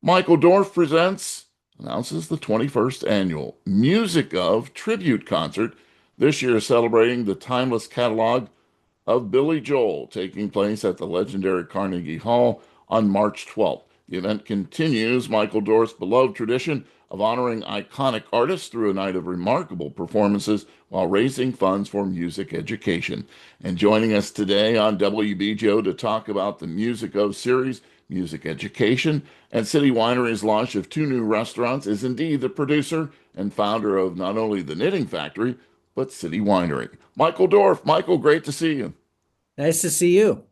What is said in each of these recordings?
Michael Dorf announces the 21st annual Music of Tribute Concert, this year celebrating the timeless catalog of Billy Joel, taking place at the legendary Carnegie Hall on March 12th. The event continues Michael Dorf's beloved tradition of honoring iconic artists through a night of remarkable performances while raising funds for music education. And joining us today on WBGO to talk about the Music of series, music education, and City Winery's launch of two new restaurants is indeed the producer and founder of not only the Knitting Factory, but City Winery. Michael Dorf. Michael, great to see you. Nice to see you.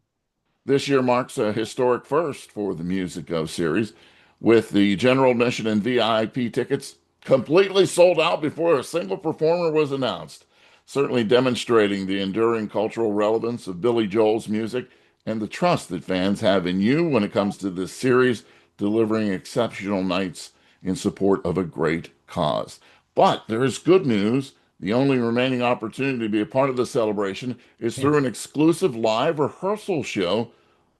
This year marks a historic first for the Music Of series, with the general admission and VIP tickets completely sold out before a single performer was announced, certainly demonstrating the enduring cultural relevance of Billy Joel's music and the trust that fans have in you when it comes to this series, delivering exceptional nights in support of a great cause. But there is good news. The only remaining opportunity to be a part of the celebration is through an exclusive live rehearsal show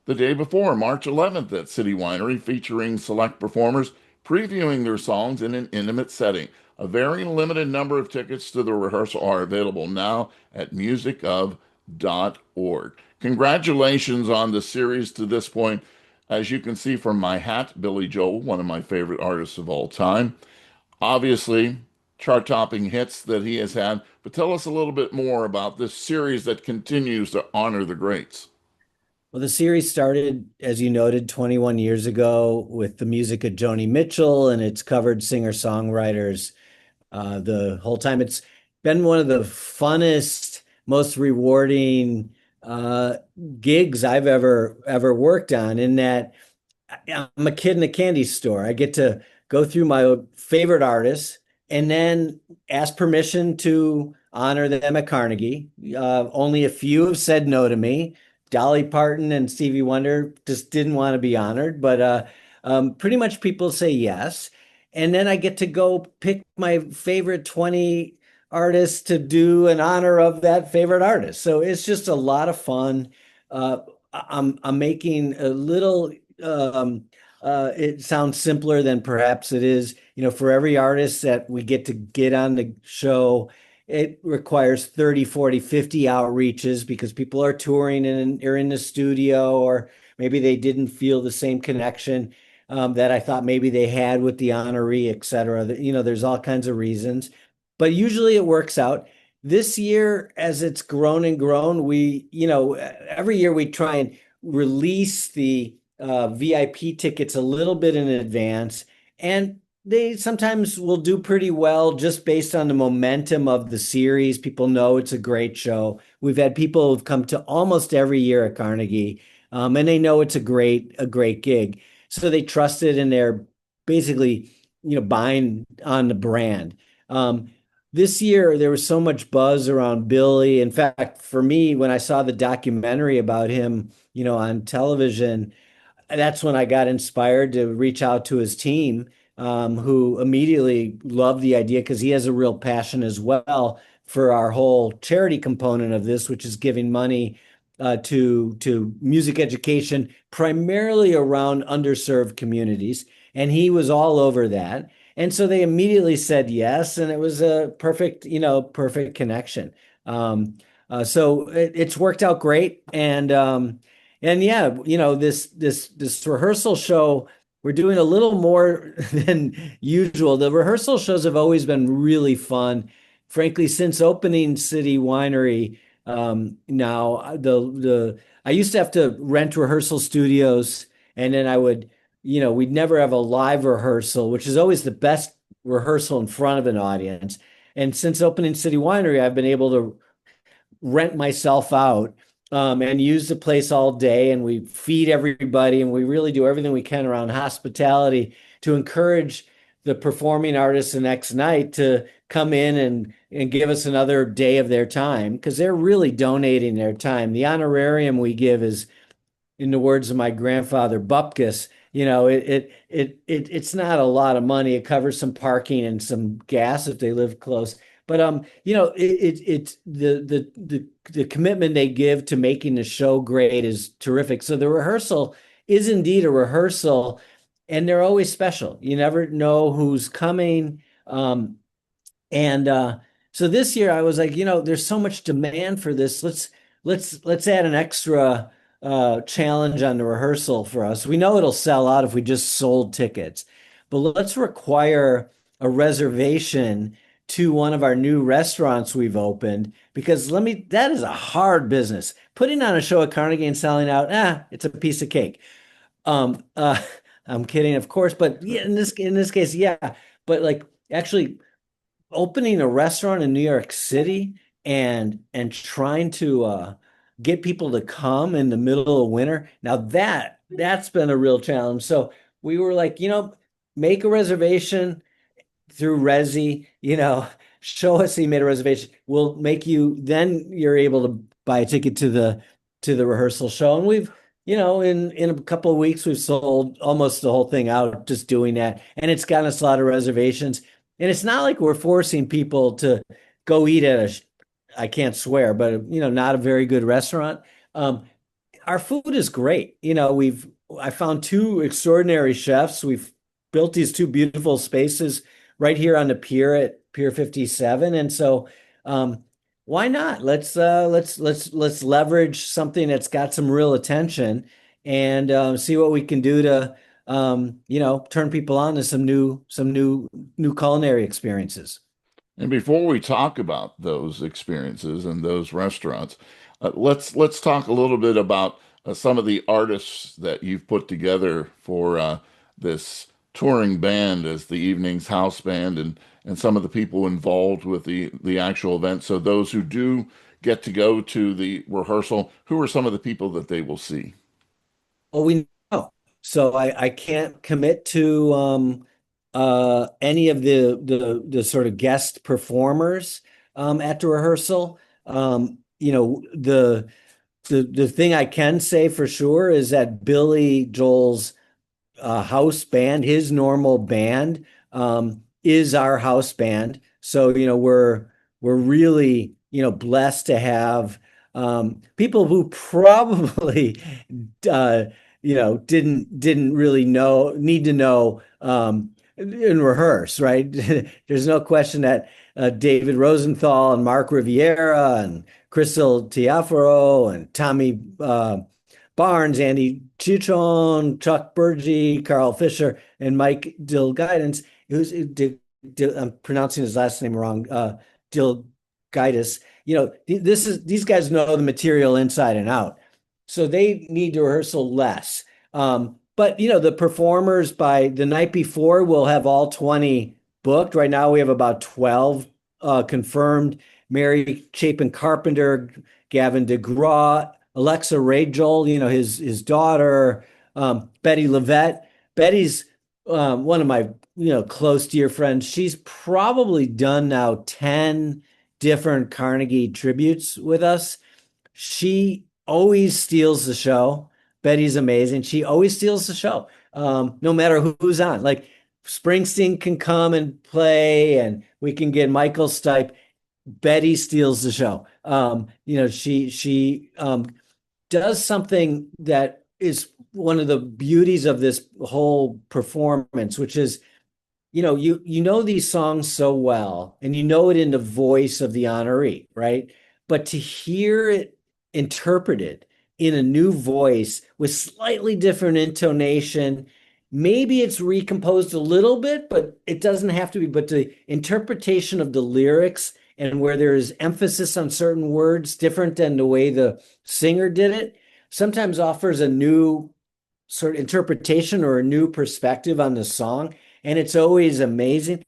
the day before, March 11th, at City Winery, featuring select performers previewing their songs in an intimate setting. A very limited number of tickets to the rehearsal are available now at musicof.org. Congratulations on the series to this point. As you can see from my hat, Billy Joel, one of my favorite artists of all time. Obviously, chart-topping hits that he has had, but tell us a little bit more about this series that continues to honor the greats. Well, the series started, as you noted, 21 years ago with the music of Joni Mitchell, and it's covered singer-songwriters the whole time. It's been one of the funnest, most rewarding uh, gigs I've ever worked on. In that I'm a kid in a candy store. I get to go through my favorite artists and then ask permission to honor them at Carnegie. Only a few have said no to me. Dolly Parton and Stevie Wonder just didn't want to be honored, but pretty much people say yes. And then I get to go pick my favorite 20 artists to do in honor of that favorite artist. So it's just a lot of fun. I'm making a little it sounds simpler than perhaps it is. For every artist that we get to get on the show, it requires 30, 40, 50 outreaches because people are touring and are in the studio, or maybe they didn't feel the same connection that I thought maybe they had with the honoree, et cetera. There's all kinds of reasons, but usually it works out. This year, as it's grown and grown, every year we try and release the VIP tickets a little bit in advance, and they sometimes will do pretty well just based on the momentum of the series. People know it's a great show. We've had people who've come to almost every year at Carnegie, and they know it's a great gig. So they trust it, and they're basically, buying on the brand. This year, there was so much buzz around Billy. In fact, for me, when I saw the documentary about him, on television, that's when I got inspired to reach out to his team, who immediately loved the idea because he has a real passion as well for our whole charity component of this, which is giving money to music education, primarily around underserved communities. And he was all over that. And so they immediately said yes, and it was a perfect connection. It's worked out great, and yeah, this rehearsal show, we're doing a little more than usual. The rehearsal shows have always been really fun. Frankly, since opening City Winery, now the I used to have to rent rehearsal studios, and then we'd never have a live rehearsal, which is always the best rehearsal in front of an audience. And since opening City Winery, I've been able to rent myself out and use the place all day, and we feed everybody, and we really do everything we can around hospitality to encourage the performing artists the next night to come in and give us another day of their time because they're really donating their time. The honorarium we give is, in the words of my grandfather Bupkis, it's not a lot of money. It covers some parking and some gas if they live close. But it's the commitment they give to making the show great is terrific. So the rehearsal is indeed a rehearsal, and they're always special. You never know who's coming. And so this year I was like, there's so much demand for this. Let's add an extra challenge on the rehearsal for us. We know it'll sell out if we just sold tickets, but let's require a reservation to one of our new restaurants we've opened because that is a hard business. Putting on a show at Carnegie and selling out, it's a piece of cake. Um, uh, I'm kidding, of course, but yeah, in this case, yeah. But like actually opening a restaurant in New York City and trying to get people to come in the middle of winter. Now that's been a real challenge. So we were like, make a reservation through Resi, show us that you made a reservation. We'll make you, then you're able to buy a ticket to the rehearsal show. And we've, in a couple of weeks, we've sold almost the whole thing out just doing that. And it's gotten us a lot of reservations. And it's not like we're forcing people to go eat at I can't swear, but not a very good restaurant. Um, our food is great. I found two extraordinary chefs. We've built these two beautiful spaces right here on the pier at Pier 57. And so why not? Let's leverage something that's got some real attention and see what we can do to turn people on to some new culinary experiences. And before we talk about those experiences and those restaurants, let's talk a little bit about some of the artists that you've put together for this touring band as the evening's house band, and some of the people involved with the actual event. So those who do get to go to the rehearsal, who are some of the people that they will see? Well, we know. So I can't commit to any of the sort of guest performers at the rehearsal. The thing I can say for sure is that Billy Joel's house band, his normal band, is our house band. So, we're really, blessed to have people who probably uh, didn't really need to know and rehearse, right? There's no question that David Rosenthal and Mark Riviera and Crystal Tiafaro and Tommy Barnes, Andy Chichon, Chuck Burgi, Carl Fisher, and Mike Dilguidance, I'm pronouncing his last name wrong, Dilguidus. These guys know the material inside and out. So they need to rehearsal less. But the performers by the night before will have all 20 booked. Right now we have about 12 confirmed. Mary Chapin Carpenter, Gavin DeGraw, Alexa Rachel, his daughter, Betty Levette. Betty's one of my close dear friends. She's probably done now 10 different Carnegie tributes with us. She always steals the show. Betty's amazing. She always steals the show, no matter who's on. Like Springsteen can come and play, and we can get Michael Stipe. Betty steals the show. She does something that is one of the beauties of this whole performance, which is, you know these songs so well, and you know it in the voice of the honoree, right? But to hear it interpreted in a new voice with slightly different intonation, maybe it's recomposed a little bit, but it doesn't have to be. But the interpretation of the lyrics and where there is emphasis on certain words different than the way the singer did it sometimes offers a new sort of interpretation or a new perspective on the song. And it's always amazing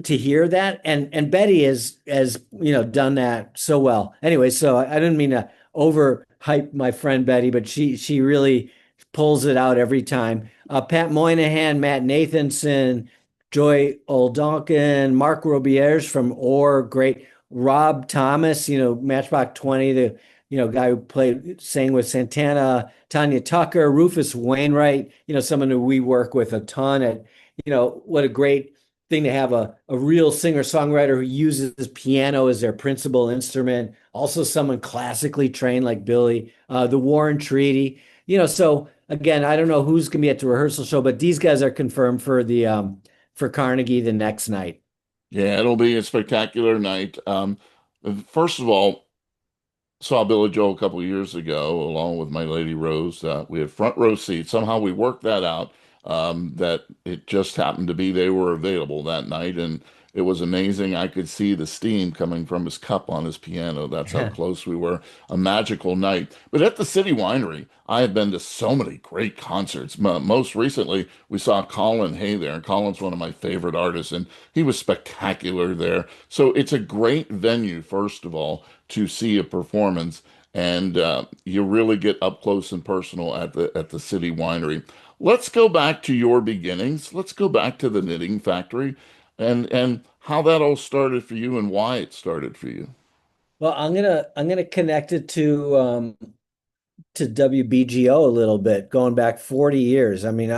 to hear that. And Betty has done that so well. Anyway, so I didn't mean to overhype my friend Betty, but she really pulls it out every time. Pat Moynihan, Matt Nathanson, Joy Oldonkin, Mark Robierge from Orr, great. Rob Thomas, Matchbox 20, the guy who sang with Santana, Tanya Tucker, Rufus Wainwright, someone who we work with a ton at, what a great thing to have a real singer-songwriter who uses piano as their principal instrument. Also someone classically trained like Billy, the Warren Treaty, so again, I don't know who's gonna be at the rehearsal show, but these guys are confirmed for the for Carnegie the next night. Yeah, it'll be a spectacular night. First of all, saw Billy Joel a couple of years ago, along with my lady Rose. We had front row seats. Somehow we worked that out, that it just happened to be they were available that night, and it was amazing. I could see the steam coming from his cup on his piano. That's how close we were. A magical night. But at the City Winery, I have been to so many great concerts. Most recently, we saw Colin Hay there, and Colin's one of my favorite artists, and he was spectacular there. So it's a great venue, first of all, to see a performance, and you really get up close and personal at the City Winery. Let's go back to your beginnings. Let's go back to the Knitting Factory, and how that all started for you and why it started for you. Well, I'm gonna connect it to WBGO a little bit, going back 40 years. I mean,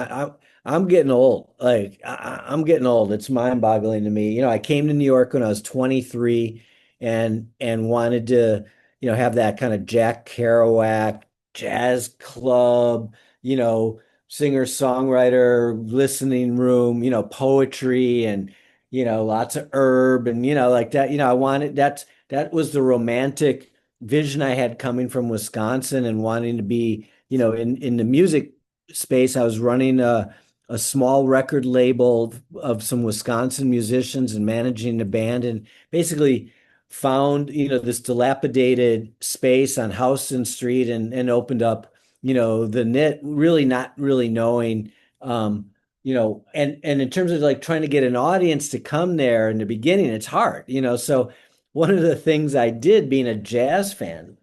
I'm getting old. Like I'm getting old. It's mind-boggling to me. I came to New York when I was 23 and wanted to, have that kind of Jack Kerouac jazz club, you know, singer-songwriter listening room, poetry and, lots of herb and, like that. I wanted that was the romantic vision I had coming from Wisconsin and wanting to be, in the music space. I was running a small record label of some Wisconsin musicians and managing the band, and basically found, this dilapidated space on Houston Street and opened up, the knit, really not really knowing, and in terms of like trying to get an audience to come there in the beginning, it's hard, so one of the things I did being a jazz fan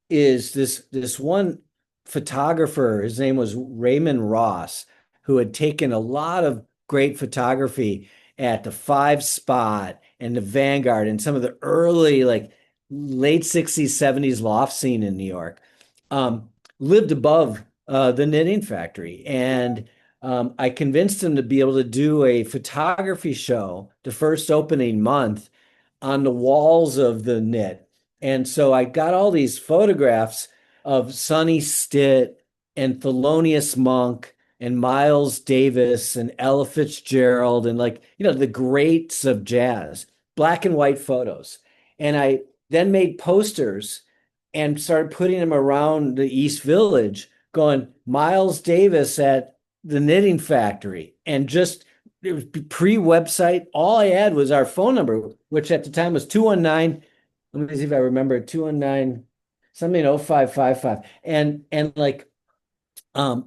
is this one photographer, his name was Raymond Ross, who had taken a lot of great photography at the Five Spot and the Vanguard and some of the early, like late 60s, 70s loft scene in New York. Lived above the Knitting Factory. And I convinced him to be able to do a photography show the first opening month on the walls of the knit. And so I got all these photographs of Sonny Stitt and Thelonious Monk and Miles Davis and Ella Fitzgerald and, like, the greats of jazz, black and white photos. And I then made posters and started putting them around the East Village, going Miles Davis at the Knitting Factory, and just it was pre-website. All I had was our phone number, which at the time was 219. Let me see if I remember it, 219 something 0555. And like at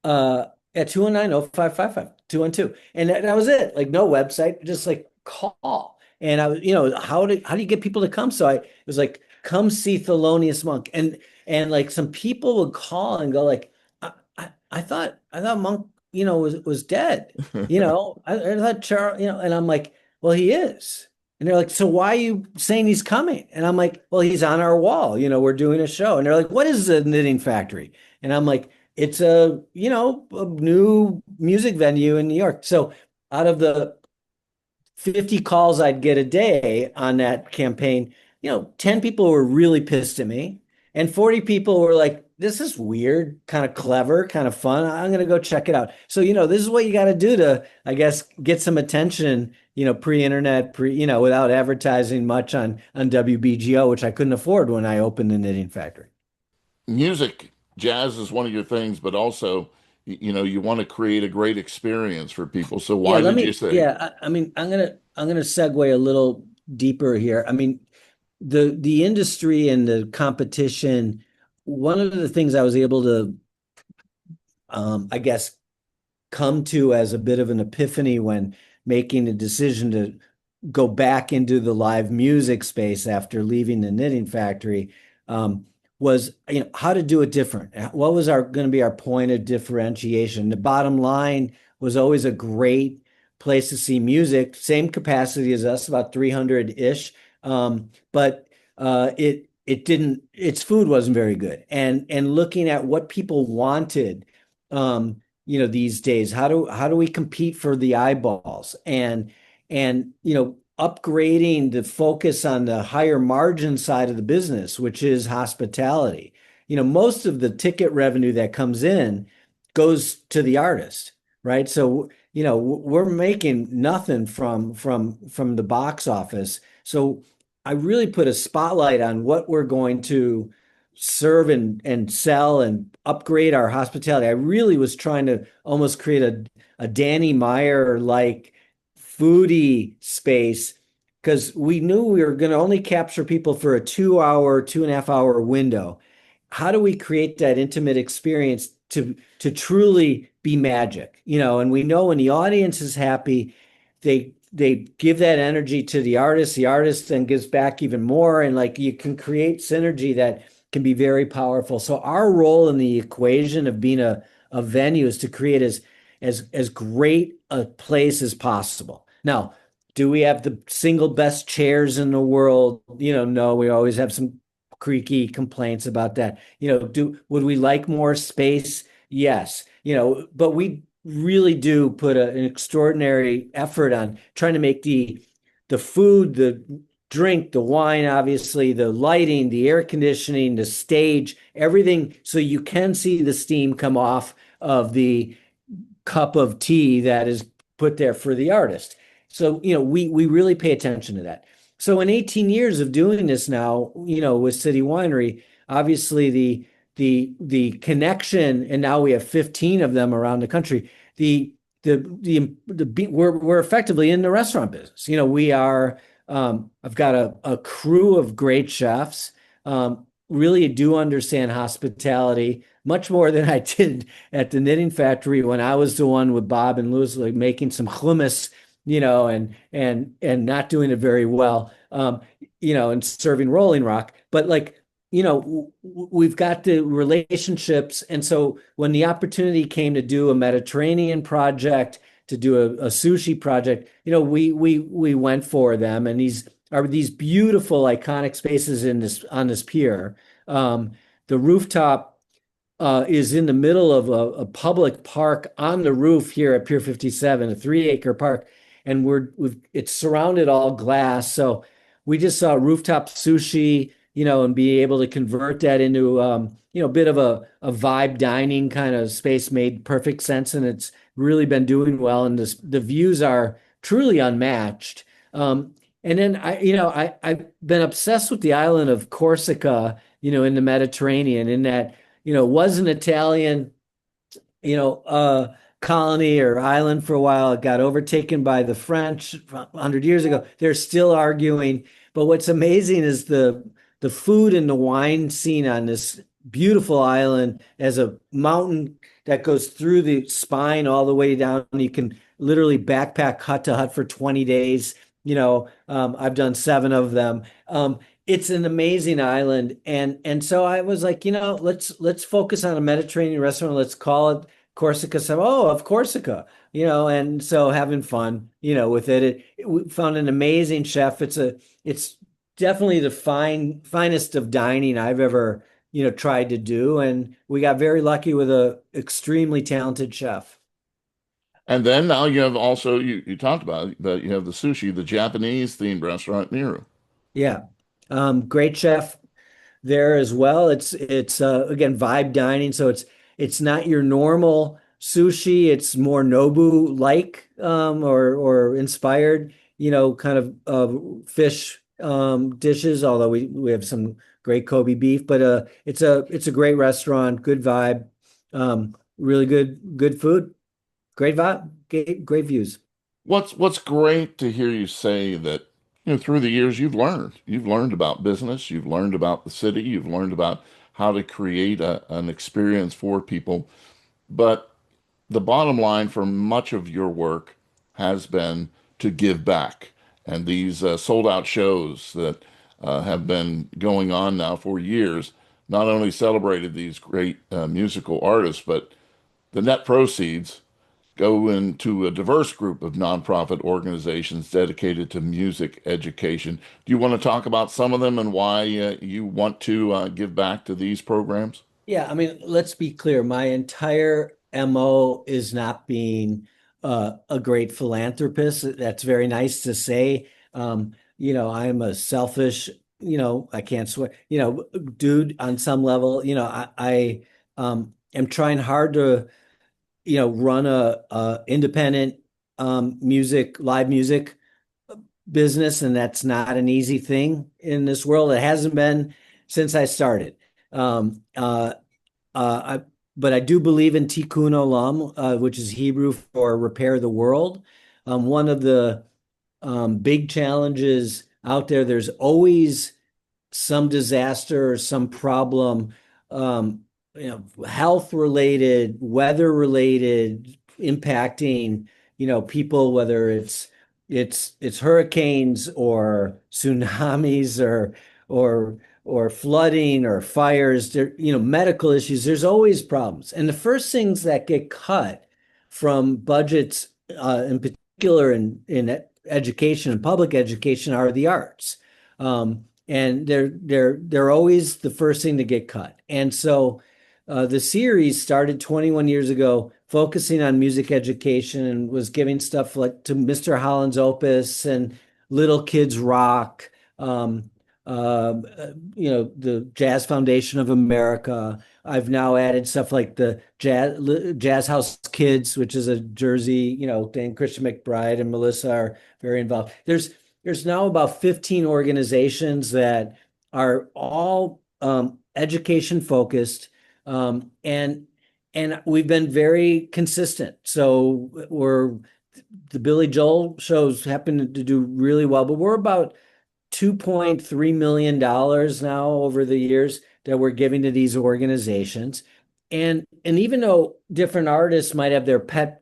219 0555 212. And that was it. Like no website, just like call. And I was, how do you get people to come? So it was like, come see Thelonious Monk. And like some people would call and go like, I thought Monk, was dead. I thought Charles, and I'm like, well, he is. And they're like, so why are you saying he's coming? And I'm like, well, he's on our wall. We're doing a show. And they're like, what is the Knitting Factory? And I'm like, it's a new music venue in New York. So out of the 50 calls I'd get a day on that campaign, 10 people were really pissed at me. And 40 people were like, this is weird, kind of clever, kind of fun. I'm going to go check it out. So, this is what you got to do to, I guess, get some attention, pre-internet, without advertising much on WBGO, which I couldn't afford when I opened the Knitting Factory. Music, jazz is one of your things, but also, you want to create a great experience for people. So Yeah, why did you say? I mean, I'm gonna segue a little deeper here. I mean, the industry and the competition, one of the things I was able to I guess come to as a bit of an epiphany when making a decision to go back into the live music space after leaving the Knitting Factory, was, how to do it different. What was our going to be our point of differentiation? The bottom line was always a great place to see music, same capacity as us, about 300-ish. But it didn't, its food wasn't very good. And looking at what people wanted, these days, how do we compete for the eyeballs? And upgrading the focus on the higher margin side of the business, which is hospitality. Most of the ticket revenue that comes in goes to the artist, right? So, we're making nothing from the box office. So I really put a spotlight on what we're going to serve and sell and upgrade our hospitality. I really was trying to almost create a Danny Meyer like foodie space because we knew we were going to only capture people for a 2 hour, 2.5 hour window. How do we create that intimate experience to truly be magic? And we know when the audience is happy, they give that energy to the artist then gives back even more, and like you can create synergy that can be very powerful. So our role in the equation of being a venue is to create as great a place as possible. Now, do we have the single best chairs in the world? No, we always have some creaky complaints about that. Would we like more space? Yes. But we really do put an extraordinary effort on trying to make the food, the drink, the wine, obviously, the lighting, the air conditioning, the stage, everything so you can see the steam come off of the cup of tea that is put there for the artist. So, we really pay attention to that. So in 18 years of doing this now, with City Winery, obviously the connection, and now we have 15 of them around the country. We're effectively in the restaurant business. We are. I've got a crew of great chefs. Really do understand hospitality much more than I did at the knitting factory when I was the one with Bob and Louis, like making some hummus, and not doing it very well, and serving Rolling Rock. But like, we've got the relationships, and so when the opportunity came to do a Mediterranean project, to do a sushi project, we went for them, and these are these beautiful iconic spaces on this pier. The rooftop is in the middle of a public park on the roof here at Pier 57, a 3-acre park, and it's surrounded all glass. So we just saw rooftop sushi, and be able to convert that into a bit of a vibe dining kind of space made perfect sense, and it's really been doing well, and the views are truly unmatched. And then I've been obsessed with the island of Corsica, in the Mediterranean, in that was an Italian, colony or island for a while. It got overtaken by the French 100 years ago. They're still arguing. But what's amazing is the food and the wine scene on this beautiful island as a mountain that goes through the spine all the way down. You can literally backpack hut to hut for 20 days. I've done 7 of them. It's an amazing island, and so I was like, let's focus on a Mediterranean restaurant. Let's call it Corsica. So, oh, of Corsica, and so having fun, with it. We found an amazing chef. It's definitely the finest of dining I've ever, tried to do, and we got very lucky with a extremely talented chef. And then now you have also you talked about it, but you have the sushi, the Japanese themed restaurant Miru. Yeah. Great chef there as well. It's again vibe dining, so it's not your normal sushi. It's more Nobu like, or inspired, kind of fish dishes. Although we have some great Kobe beef, but it's a great restaurant, good vibe, really good food, great vibe, great views. What's great to hear you say that, through the years you've learned about business, you've learned about the city, you've learned about how to create an experience for people. But the bottom line for much of your work has been to give back. And these sold out shows that have been going on now for years not only celebrated these great musical artists, but the net proceeds go into a diverse group of nonprofit organizations dedicated to music education. Do you want to talk about some of them and why you want to give back to these programs? Yeah, I mean, let's be clear. My entire MO is not being a great philanthropist. That's very nice to say. I'm a selfish, I can't swear, dude on some level. I am trying hard to run a independent live music business, and that's not an easy thing in this world. It hasn't been since I started. Um, uh, I, but I do believe in Tikkun Olam, which is Hebrew for repair the world. One of the big challenges out there, there's always some disaster or some problem, um, health related, weather related, impacting, people, whether it's hurricanes or tsunamis or or flooding or fires, there, medical issues. There's always problems. And the first things that get cut from budgets, in particular in education and public education, are the arts. And they're always the first thing to get cut. And so the series started 21 years ago, focusing on music education, and was giving stuff like to Mr. Holland's Opus and Little Kids Rock, the Jazz Foundation of America. I've now added stuff like the Jazz House Kids, which is a Jersey, thing. Christian McBride and Melissa are very involved. There's now about 15 organizations that are all education focused, and we've been very consistent. So the Billy Joel shows happen to do really well, but we're about $2.3 million now over the years that we're giving to these organizations. And even though different artists might have their pet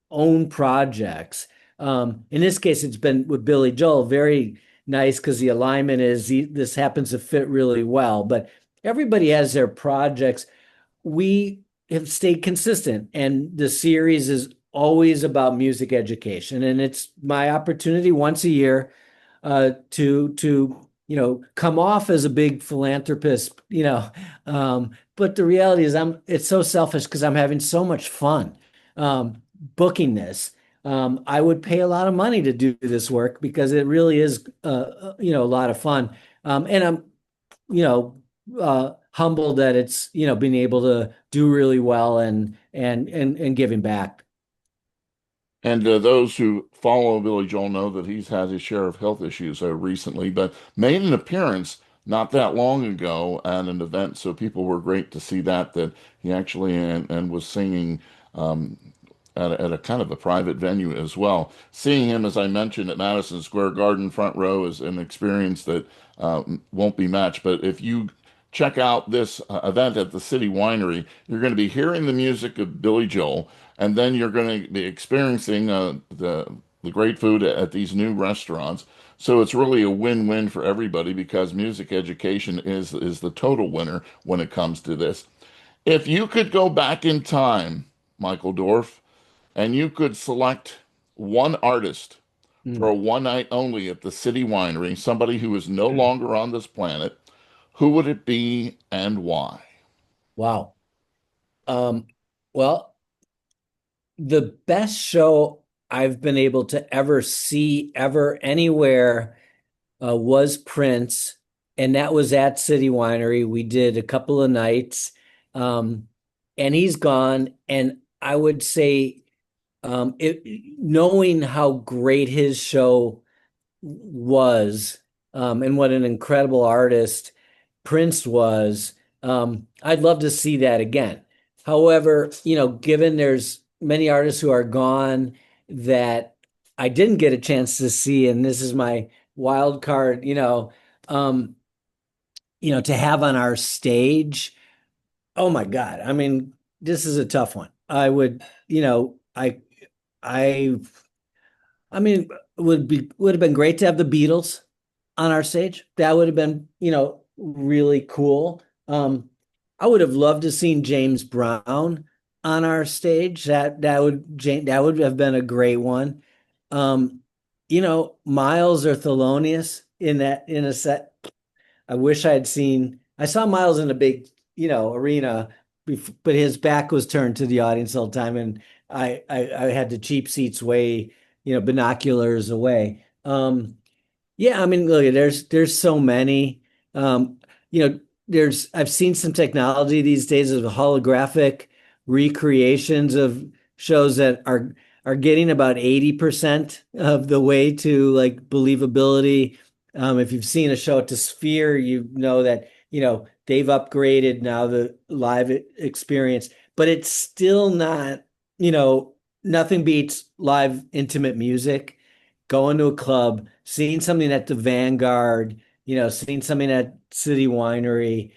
own projects, in this case, it's been with Billy Joel, very nice because the alignment is this happens to fit really well. But everybody has their projects. We have stayed consistent, and the series is always about music education. And it's my opportunity once a year to come off as a big philanthropist, but the reality is it's so selfish because I'm having so much fun booking this. I would pay a lot of money to do this work because it really is, a lot of fun. And I'm, humbled that it's, being able to do really well and giving back. And those who follow Billy Joel know that he's had his share of health issues recently, but made an appearance not that long ago at an event. So people were great to see that he actually and was singing at a kind of a private venue as well. Seeing him, as I mentioned, at Madison Square Garden front row is an experience that won't be matched. But if you check out this event at the City Winery, you're going to be hearing the music of Billy Joel, and then you're going to be experiencing the great food at these new restaurants. So it's really a win-win for everybody because music education is the total winner when it comes to this. If you could go back in time, Michael Dorf, and you could select one artist for Mm. a one night only at the City Winery, somebody who is no longer on this planet, who would it be and why? Wow. Um, well, the best show I've been able to ever see ever anywhere was Prince, and that was at City Winery. We did a couple of nights, um, and he's gone. And I would say, knowing how great his show was, and what an incredible artist Prince was, I'd love to see that again. However, given there's many artists who are gone that I didn't get a chance to see, and this is my wild card, to have on our stage. Oh my God. I mean, this is a tough one. I would, I I mean, would have been great to have the Beatles on our stage. That would have been, really cool. I would have loved to seen James Brown on our stage. That would have been a great one. Um, Miles or Thelonious in a set. I wish I had seen. I saw Miles in a big, arena, but his back was turned to the audience all the time, and I had the cheap seats way, binoculars away. Yeah, I mean, look, there's so many. Um, you know, I've seen some technology these days of holographic recreations of shows that are getting about 80% of the way to like believability. If you've seen a show at the Sphere, you know that, they've upgraded now the live experience, but it's still not, you know, nothing beats live intimate music, going to a club, seeing something at the Vanguard, seeing something at City Winery.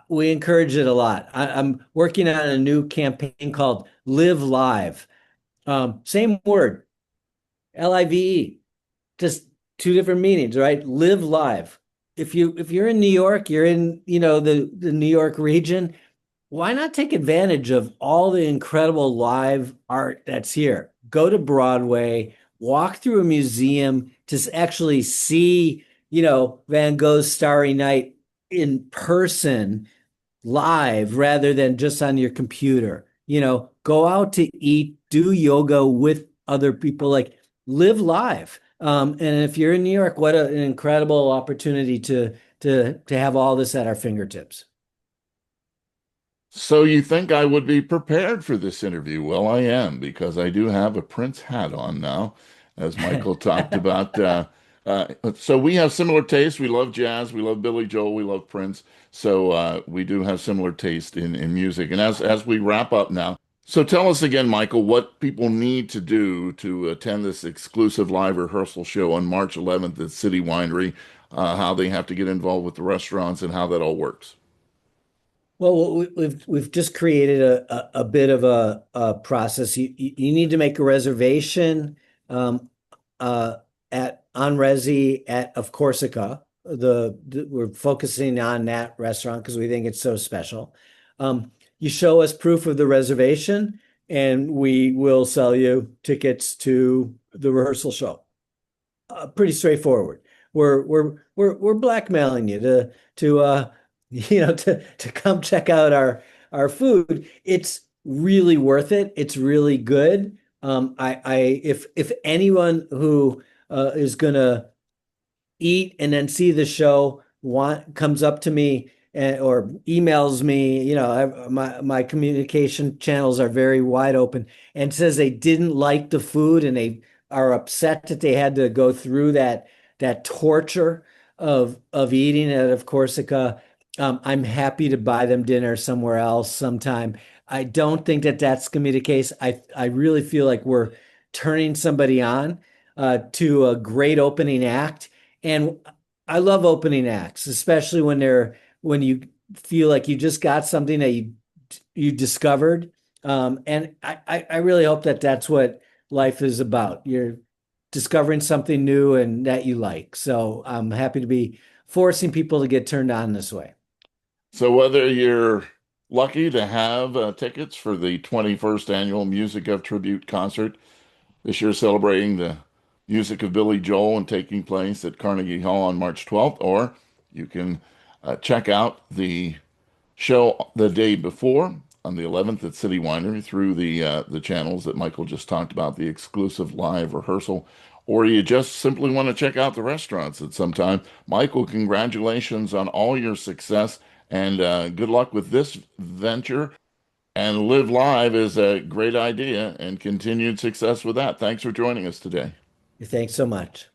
We encourage it a lot. I'm working on a new campaign called Live Live. Same word, Live, just two different meanings, right? Live live. If you're in New York, you're in, the New York region, why not take advantage of all the incredible live art that's here? Go to Broadway, walk through a museum to actually see, Van Gogh's Starry Night in person live rather than just on your computer. Go out to eat, do yoga with other people, like live live. And if you're in New York, what an incredible opportunity to have all this at our fingertips. So you think I would be prepared for this interview? Well, I am because I do have a Prince hat on now, as Michael talked about. So we have similar tastes. We love jazz. We love Billy Joel. We love Prince. So we do have similar taste in music. And as we wrap up now, so tell us again, Michael, what people need to do to attend this exclusive live rehearsal show on March 11th at City Winery, how they have to get involved with the restaurants and how that all works. Well, we've just created a bit of a process. You need to make a reservation um, uh, at on Resi at of Corsica. We're focusing on that restaurant because we think it's so special. You show us proof of the reservation, and we will sell you tickets to the rehearsal show. Pretty straightforward. We're blackmailing you to to come check out our food. It's really worth it. It's really good. I if anyone who is gonna eat and then see the show comes up to me or emails me, my communication channels are very wide open, and says they didn't like the food and they are upset that they had to go through that torture of eating it of Corsica. I'm happy to buy them dinner somewhere else sometime. I don't think that that's going to be the case. I really feel like we're turning somebody on to a great opening act. And I love opening acts, especially when you feel like you just got something that you discovered. And I really hope that that's what life is about. You're discovering something new and that you like. So I'm happy to be forcing people to get turned on this way. So whether you're lucky to have tickets for the 21st annual Music of Tribute concert, this year celebrating the music of Billy Joel and taking place at Carnegie Hall on March 12th, or you can check out the show the day before on the 11th at City Winery through the channels that Michael just talked about, the exclusive live rehearsal, or you just simply want to check out the restaurants at some time. Michael, congratulations on all your success and good luck with this venture. And Live Live is a great idea and continued success with that. Thanks for joining us today. Thanks so much.